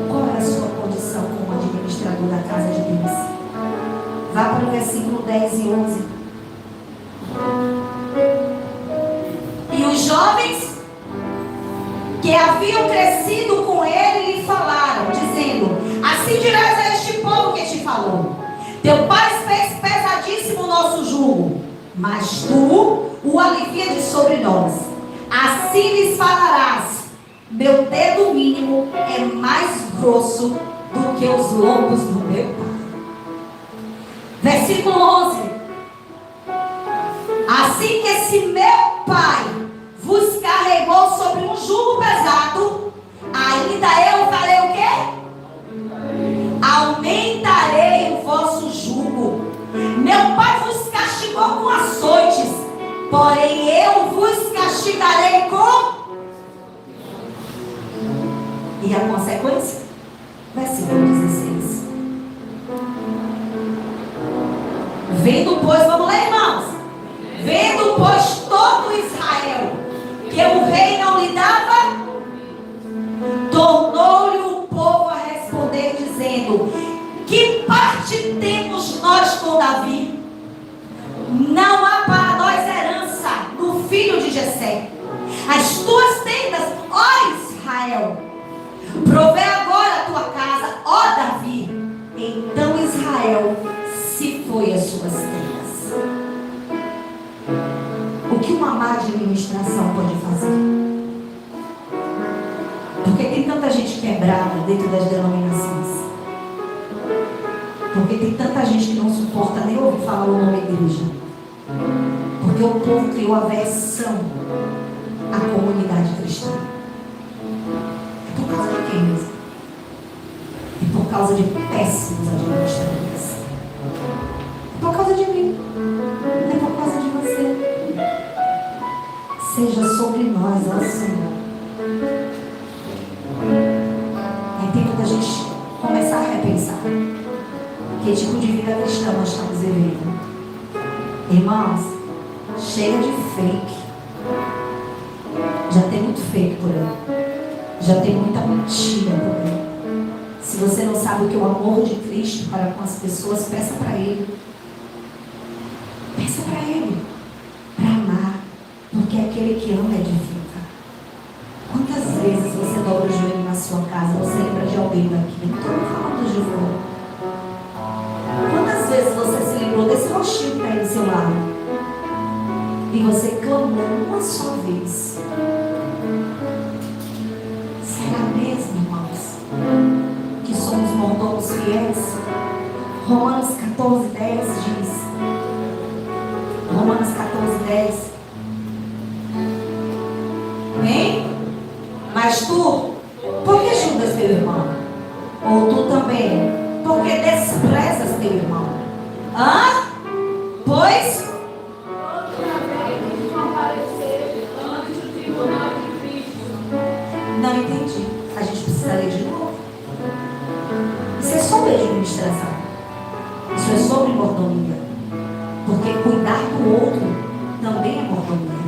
Qual é a sua condição como administrador da casa de Deus? Vá para o versículo 10 e 11. E os jovens que haviam crescido com ele lhe falaram, dizendo: assim dirás a este povo que te falou: teu pai fez pesadíssimo o nosso jugo, mas tu o alivia de sobre nós. Assim lhes falarás: meu dedo mínimo é mais grosso do que os lombos do meu pai. Versículo 11. Assim que esse meu pai vos carregou sobre um jugo pesado, ainda eu farei o quê? Aumentarei o vosso jugo. Meu pai vos castigou com açoites, porém eu vos castigarei com... E a consequência? Versículo 16. Vendo, pois, vamos ler, irmãos. Vendo, pois, todo Israel que o rei não lhe dava dizendo: que parte temos nós com Davi? Não há para nós herança no filho de Jessé. As tuas tendas, ó Israel, provê agora a tua casa, ó Davi. Então Israel se foi às suas tendas. O que uma má administração pode fazer? Porque tem tanta gente quebrada dentro das denominações. Porque tem tanta gente que não suporta nem ouvir falar o nome igreja. Porque o povo criou aversão à comunidade cristã. É por causa de quem mesmo? É por causa de péssimos administradores. É por causa de mim. Não é por causa de você. Seja sobre nós, ó Senhor. É tempo da gente começar a repensar que tipo de vida cristã nós estamos vivendo. Irmãos, chega de fake. Já tem muito fake por aí. Já tem muita mentira por aí. Se você não sabe o que é o amor de Cristo para com as pessoas, peça para Ele. Peça para Ele. Para amar. Porque aquele que ama edifica. Quantas vezes você dobra o joelho na sua casa, você lembra de alguém daqui? Não estou falando de fora. Quantas vezes você se lembrou desse rostinho que está aí do seu lado? E você clamou uma só vez. Será mesmo, irmãos, que somos mordomos fiéis? Romanos 14:10 diz. Romanos 14:10. Bem? Mas tu, por que julgas teu irmão? Ou tu também, por que desprezas teu irmão? Hã? Pois não entendi. A gente precisa ler de novo. Isso é sobre administração. Isso é sobre mordomia. Porque cuidar do outro também é mordomia.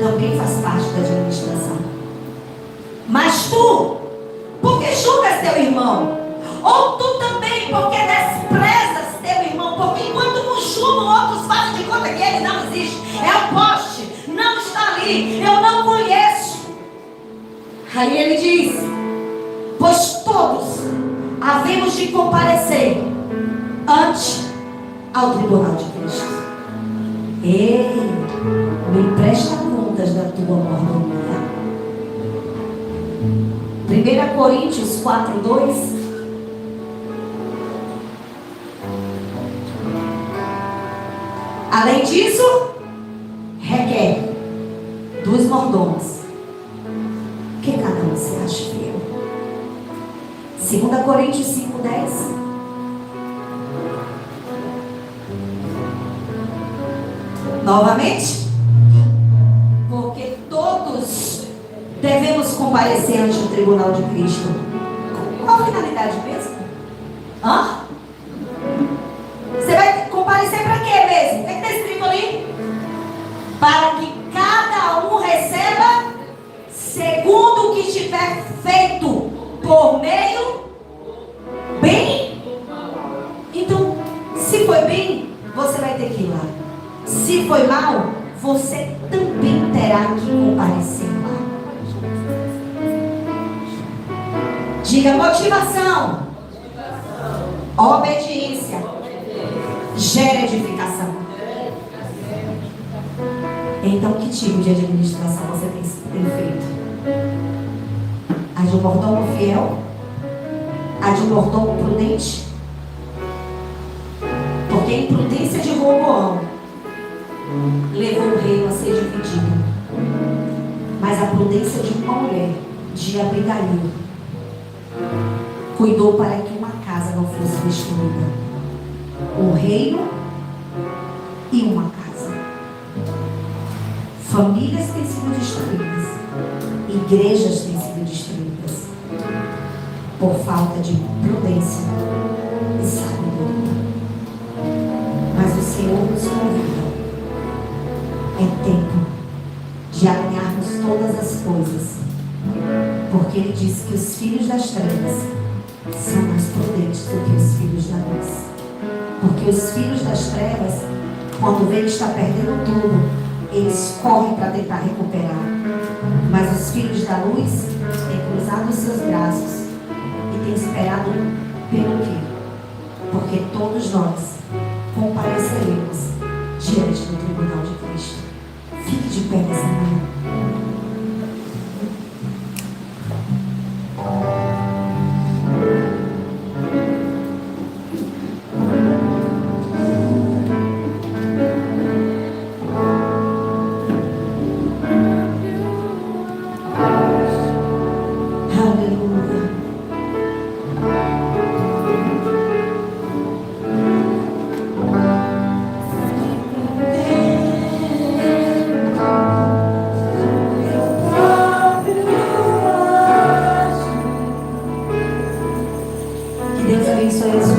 Também faz parte da administração. Mas tu, por que julgas teu irmão? Ou tu também, porque desprezas teu irmão? Porque enquanto uns julgam, outros fazem de conta que ele não existe. É o poste, não está ali, eu não conheço. Aí ele diz: pois todos havemos de comparecer ante ao tribunal de Cristo. Ei, me presta contas da tua mordomia. 1 Coríntios 4:2. Além disso, requer dos mordomos que cada um se ache fiel. 2 Coríntios 5:10. Novamente, porque todos devemos comparecer ante o tribunal de Cristo. Qual a finalidade mesmo? Hã? Você vai comparecer para quê mesmo? O que está escrito ali? Para que cada um receba segundo o que estiver feito por meio bem. Então, se foi bem, você vai ter que ir lá. Se foi mal, você também terá que comparecer lá. Diga: motivação, obediência, gera edificação. Então, que tipo de administração você tem feito? A de um mordomo fiel? A de um mordomo prudente? Porque a imprudência de Roboão levou o reino a ser dividido. Mas a prudência de uma mulher, de Abigail, cuidou para que uma casa não fosse destruída. O reino e uma casa. Famílias têm sido destruídas. Igrejas têm sido destruídas. Por falta de prudência e sabedoria. Mas o Senhor nos convida. É tempo de alinharmos todas as coisas. Porque Ele disse que os filhos das trevas são mais prudentes os filhos das trevas, quando vê que está perdendo tudo, eles correm para tentar recuperar. Mas os filhos da luz têm cruzado os seus braços e têm esperado pelo quê? Porque todos nós compareceremos diante do tribunal de Cristo. Fique de pé nessa manhã. Aleluia. Que Deus abençoe a